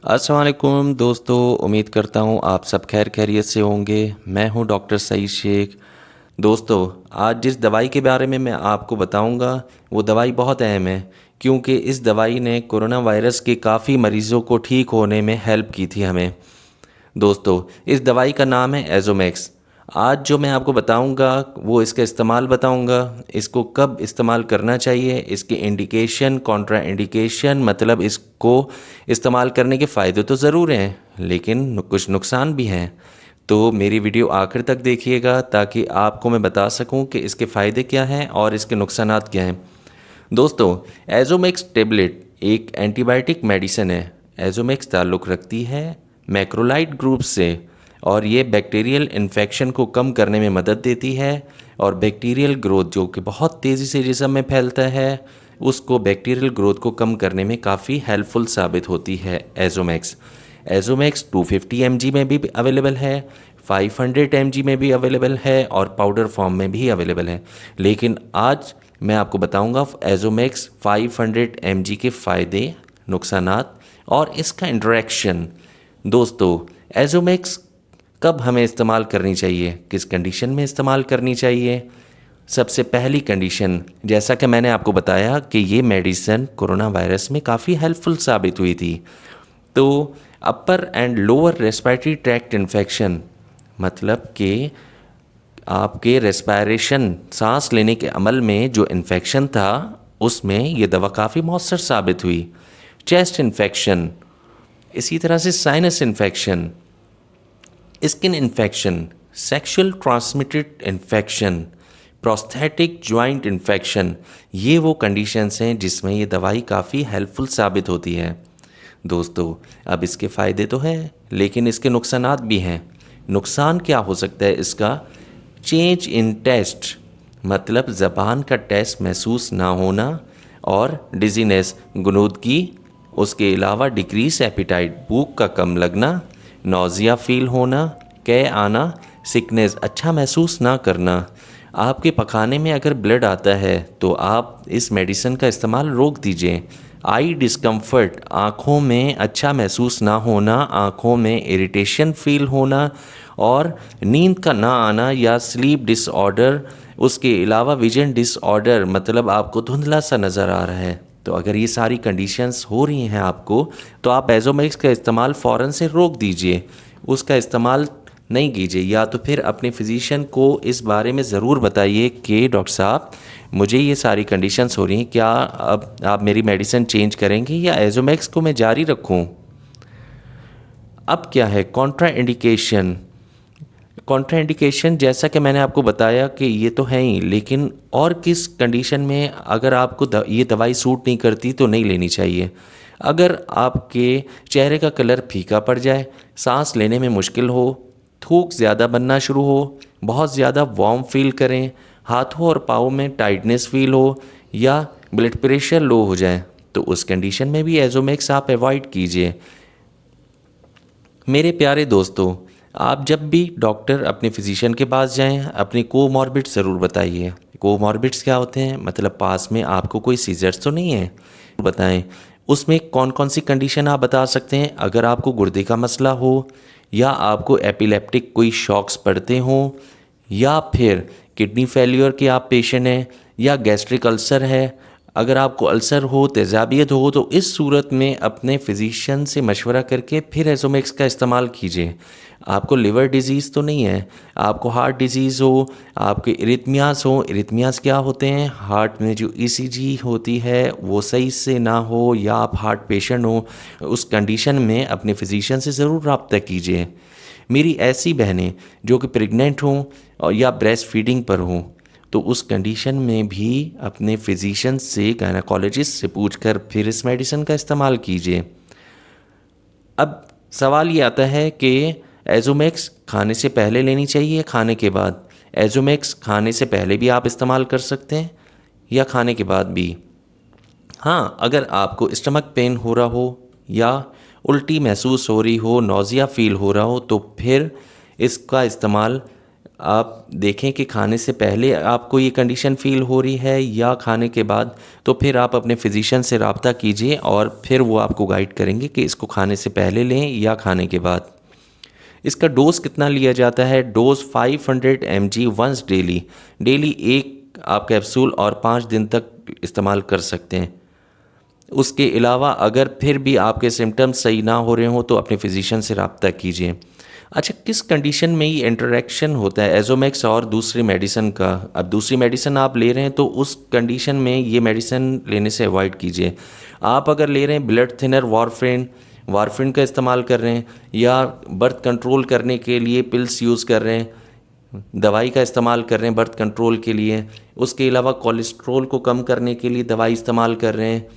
अस्सलाम वालेकुम दोस्तों, उम्मीद करता हूँ आप सब खैर खैरियत से होंगे। मैं हूँ डॉक्टर सईद शेख। दोस्तों, आज जिस दवाई के बारे में मैं आपको बताऊँगा वो दवाई बहुत अहम है, क्योंकि इस दवाई ने कोरोना वायरस के काफ़ी मरीज़ों को ठीक होने में हेल्प की थी हमें। दोस्तों, इस दवाई का नाम है एजोमैक्स। आज जो मैं आपको बताऊंगा वो इसका इस्तेमाल बताऊंगा, इसको कब इस्तेमाल करना चाहिए, इसके इंडिकेशन, कॉन्ट्रा इंडिकेशन, मतलब इसको इस्तेमाल करने के फ़ायदे तो ज़रूर हैं लेकिन कुछ नुकसान भी हैं। तो मेरी वीडियो आखिर तक देखिएगा ताकि आपको मैं बता सकूं कि इसके फ़ायदे क्या हैं और इसके नुकसानात क्या हैं। दोस्तों, एजोमैक्स टेबलेट एक एंटीबायोटिक मेडिसिन है। एजोमैक्स ताल्लुक़ रखती है मैक्रोलाइड ग्रुप से और ये बैक्टीरियल इन्फेक्शन को कम करने में मदद देती है और बैक्टीरियल ग्रोथ जो कि बहुत तेज़ी से जिस्म में फैलता है उसको बैक्टीरियल ग्रोथ को कम करने में काफ़ी हेल्पफुल साबित होती है एजोमैक्स। एजोमैक्स 250 mg में भी अवेलेबल है, 500 mg में भी अवेलेबल है और पाउडर फॉर्म में भी अवेलेबल है। लेकिन आज मैं आपको बताऊंगा एजोमैक्स 500 mg के फ़ायदे, नुकसानात और इसका इंटरेक्शन। दोस्तों, एजोमैक्स कब हमें इस्तेमाल करनी चाहिए, किस कंडीशन में इस्तेमाल करनी चाहिए। सबसे पहली कंडीशन, जैसा कि मैंने आपको बताया कि ये मेडिसिन कोरोना वायरस में काफ़ी हेल्पफुल साबित हुई थी। तो upper and lower respiratory tract infection, मतलब कि आपके रेस्पिरेशन, सांस लेने के अमल में जो इन्फेक्शन था उसमें ये दवा काफ़ी मौसर साबित हुई। चेस्ट इन्फेक्शन, इसी तरह से sinus infection, skin infection, sexual transmitted infection, prosthetic joint infection, ये वो कंडीशंस हैं जिसमें ये दवाई काफ़ी हेल्पफुल साबित होती है। दोस्तों, अब इसके फ़ायदे तो हैं लेकिन इसके नुकसानात भी हैं। नुकसान क्या हो सकता है इसका? चेंज इन टेस्ट, मतलब ज़बान का टेस्ट महसूस ना होना और डिजीनेस, गुनूदगी, उसके अलावा डिक्रीज एपिटाइट, भूख का कम लगना, नौजिया फील होना, कै आना, सिकनेस, अच्छा महसूस ना करना। आपके पखाने में अगर ब्लड आता है तो आप इस मेडिसिन का इस्तेमाल रोक दीजिए। आई डिस्कम्फर्ट, आँखों में अच्छा महसूस ना होना, आँखों में इरिटेशन फील होना और नींद का ना आना या स्लीप डिसऑर्डर, उसके अलावा विजन डिसऑर्डर, मतलब आपको धुंधला सा नज़र आ रहा है। तो अगर ये सारी कंडीशंस हो रही हैं आपको तो आप एजोमैक्स का इस्तेमाल फ़ौरन से रोक दीजिए, उसका इस्तेमाल नहीं कीजिए, या तो फिर अपने फिजिशियन को इस बारे में ज़रूर बताइए कि डॉक्टर साहब मुझे ये सारी कंडीशंस हो रही हैं, क्या अब आप मेरी मेडिसिन चेंज करेंगे या एजोमैक्स को मैं जारी रखूं। अब क्या है कॉन्ट्रा इंडिकेशन? कॉन्ट्रा इंडिकेशन जैसा कि मैंने आपको बताया कि ये तो है ही, लेकिन और किस कंडीशन में अगर आपको ये दवाई सूट नहीं करती तो नहीं लेनी चाहिए। अगर आपके चेहरे का कलर फीका पड़ जाए, सांस लेने में मुश्किल हो, थूक ज़्यादा बनना शुरू हो, बहुत ज़्यादा वार्म फील करें, हाथों और पाँव में टाइटनेस फील हो या ब्लड प्रेशर लो हो जाए, तो उस कंडीशन में भी एजोमैक्स आप अवॉइड कीजिए। मेरे प्यारे दोस्तों, आप जब भी डॉक्टर अपने फिजिशियन के पास जाएं अपनी कोमॉर्बिड ज़रूर बताइए। कोमॉर्बिड्स क्या होते हैं, मतलब पास में आपको कोई सीजर्स तो नहीं है, बताएं। उसमें कौन कौन सी कंडीशन आप बता सकते हैं। अगर आपको गुर्दे का मसला हो या आपको एपिलेप्टिक कोई शॉक्स पड़ते हों या फिर किडनी फेलियर के आप पेशेंट हैं या गैस्ट्रिक अल्सर है, अगर आपको अल्सर हो, तेज़ाबियत हो, तो इस सूरत में अपने फिजिशियन से मशवरा करके फिर एजोमैक्स का इस्तेमाल कीजिए। आपको लिवर डिजीज़ तो नहीं है, आपको हार्ट डिजीज़ हो, आपके इरिथमियास हो। इरिथमियास क्या होते हैं? हार्ट में जो ईसीजी होती है वो सही से ना हो या आप हार्ट पेशेंट हो, उस कंडीशन में अपने फिजिशियन से ज़रूर रब्ता कीजिए। मेरी ऐसी बहनें जो कि प्रेग्नेंट हों और या ब्रेस्ट फीडिंग पर हों, तो उस कंडीशन में भी अपने फिजिशियन से, गायनेकोलॉजिस्ट से पूछकर फिर इस मेडिसिन का इस्तेमाल कीजिए। अब सवाल ये आता है कि एजोमैक्स खाने से पहले लेनी चाहिए, खाने के बाद? एजोमैक्स खाने से पहले भी आप इस्तेमाल कर सकते हैं या खाने के बाद भी। हाँ, अगर आपको स्टमक पेन हो रहा हो या उल्टी महसूस हो रही हो, नौजिया फील हो रहा हो, तो फिर इसका इस्तेमाल आप देखें कि खाने से पहले आपको ये कंडीशन फ़ील हो रही है या खाने के बाद, तो फिर आप अपने फ़िज़िशियन से रब्ता कीजिए और फिर वो आपको गाइड करेंगे कि इसको खाने से पहले लें या खाने के बाद। इसका डोज़ कितना लिया जाता है? Dose 500 mg once daily. Daily एक आप कैप्सूल और 5 दिन तक इस्तेमाल कर सकते हैं। उसके अलावा अगर फिर भी आपके सिम्टम्स सही ना हो रहे हों तो अपने फ़िज़िशियन से रब्ता कीजिए। अच्छा, किस कंडीशन में ये इंटरैक्शन होता है एज़ोमैक्स और दूसरी मेडिसिन का? अब दूसरी मेडिसिन आप ले रहे हैं तो उस कंडीशन में ये मेडिसिन लेने से अवॉइड कीजिए। आप अगर ले रहे हैं ब्लड थिनर वारफेरिन वारफेरिन का इस्तेमाल कर रहे हैं या बर्थ कंट्रोल करने के लिए पिल्स यूज़ कर रहे हैं, दवाई का इस्तेमाल कर रहे हैं बर्थ कंट्रोल के लिए, उसके अलावा कोलेस्ट्रॉल को कम करने के लिए दवाई इस्तेमाल कर रहे हैं,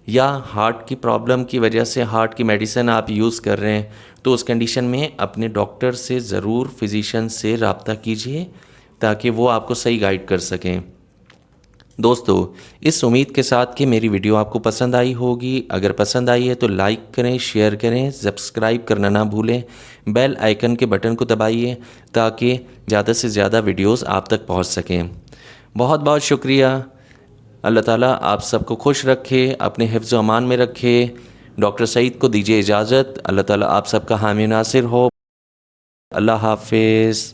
या हार्ट की प्रॉब्लम की वजह से हार्ट की मेडिसिन आप यूज़ कर रहे हैं, तो उस कंडीशन में अपने डॉक्टर से ज़रूर फिजिशियन से रब्ता कीजिए ताकि वो आपको सही गाइड कर सकें। दोस्तों, इस उम्मीद के साथ कि मेरी वीडियो आपको पसंद आई होगी। अगर पसंद आई है तो लाइक करें, शेयर करें, सब्सक्राइब करना ना भूलें, बेल आइकन के बटन को दबाइए ताकि ज़्यादा से ज़्यादा वीडियोस आप तक पहुंच सकें। बहुत बहुत शुक्रिया। अल्लाह ताला आप सबको खुश रखे, अपने हिफ्ज़ व अमान में रखे। डॉक्टर सईद को दीजिए इजाज़त। अल्लाह ताला आप सबका हामी नासिर हो। अल्लाह हाफिज़।